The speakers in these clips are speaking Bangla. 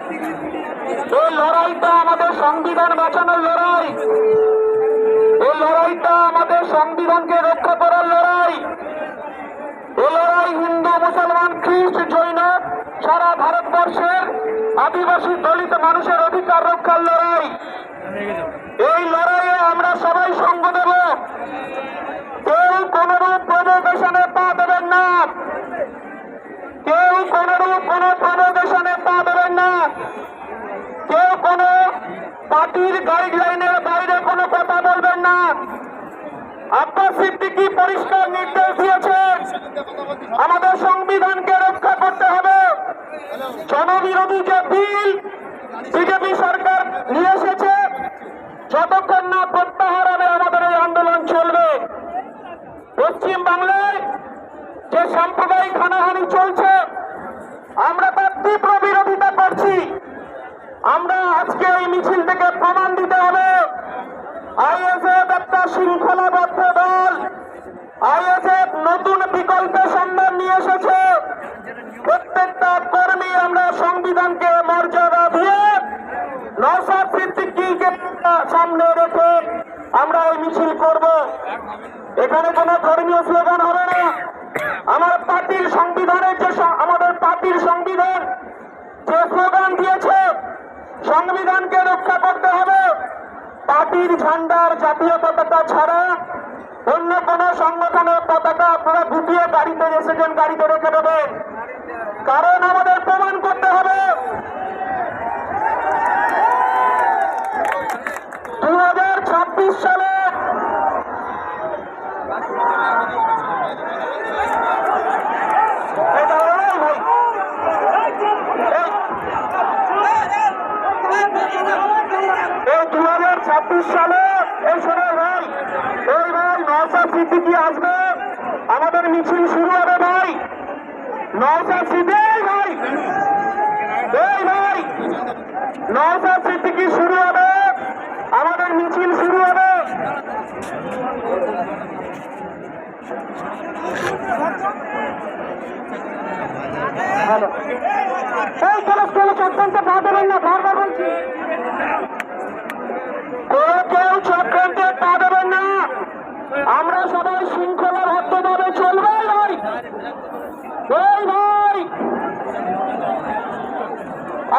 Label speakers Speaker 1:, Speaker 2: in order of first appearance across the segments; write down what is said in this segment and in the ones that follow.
Speaker 1: এই লড়াইটা আমাদের সংবিধান বাঁচানোর লড়াই, এই লড়াইটা আমাদের সংবিধানকে রক্ষা করার লড়াই। এই লড়াই হিন্দু, মুসলমান, খ্রিস্ট, জৈন সারা ভারতবর্ষের আদিবাসী দলিত মানুষের অধিকার রক্ষার লড়াই। এই লড়াইয়ে আমরা সবাই সঙ্গ দেব। কেউ কোনরূপ প্রভোকেশনে পা দেবেন না, কেউ কোনরূপ কোন প্রভোকেশনে পা দেবেন না, কেউ কোন পার্টির গাইডলাইনের বাইরে কোনো কথা বলবেন না। আব্বাস সিদ্দিকী পরিষ্কার নির্দেশ দিয়েছেন, আমাদের সংবিধানকে রক্ষা করতে হবে। জনবিরোধী যে বিল বিজেপি সরকার নিয়ে এসেছে, যতক্ষণ না প্রত্যাহার হবে আমাদের এই আন্দোলন চলবে। পশ্চিম বাংলায় যে সাম্প্রদায়িক হানাহানি চলছে, আমরা তার তীব্র বিরোধিতা করছি। আমরা আজকে এই মিছিল থেকে প্রমাণ দিতে হবে আইএসএফ একটা শৃঙ্খলাবদ্ধ দল। আইএসএফ নতুন বিকল্পের সন্ধান নিয়ে এসেছে। প্রত্যেকটা কর্মী আমরা সংবিধানকে মর্যাদা দিয়ে নওশাদ সিদ্দিকীকে সামনে রেখে আমরা এই মিছিল করব। এখানে কোনো ধর্মীয় স্লোগান হবে না। আমার পার্টির সংবিধানের যে আমাদের পার্টির সংবিধান যে স্লোগান দিয়েছে, সংবিধানকে রক্ষা করতে হবে। পার্টির ঝান্ডার জাতীয় পতাকা ছাড়া অন্য কোন সংগঠনের পতাকা আপনারা গুটিয়ে গাড়িতে এসেছেন, গাড়িতে রেখে দেবেন। কারণ আমাদের প্রমাণ করতে হবে 2026 সালে সালে এই শোনো ভাই, এই ভাই নওশাদ সিদ্দিকী আসবে, আমাদের মিছিল শুরু হবে ভাই। নওশাদ সিদ্দিকী ভাই, এই ভাই নওশাদ সিদ্দিকী শুরু হবে, আমাদের মিছিল শুরু হবে। এই কেন চক্রান্ত পা দেবেন না, বারবার বলছি, কেউ চক্রান্তে পা দেবেন না। আমরা সবাই শৃঙ্খলাবদ্ধভাবে চলবে ভাই। এই ভাই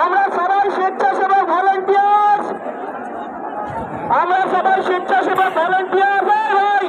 Speaker 1: আমরা সবাই স্বেচ্ছাসেবক ভলেন্টিয়ার, আমরা সবাই স্বেচ্ছাসেবক ভলেন্টিয়ার ভাই।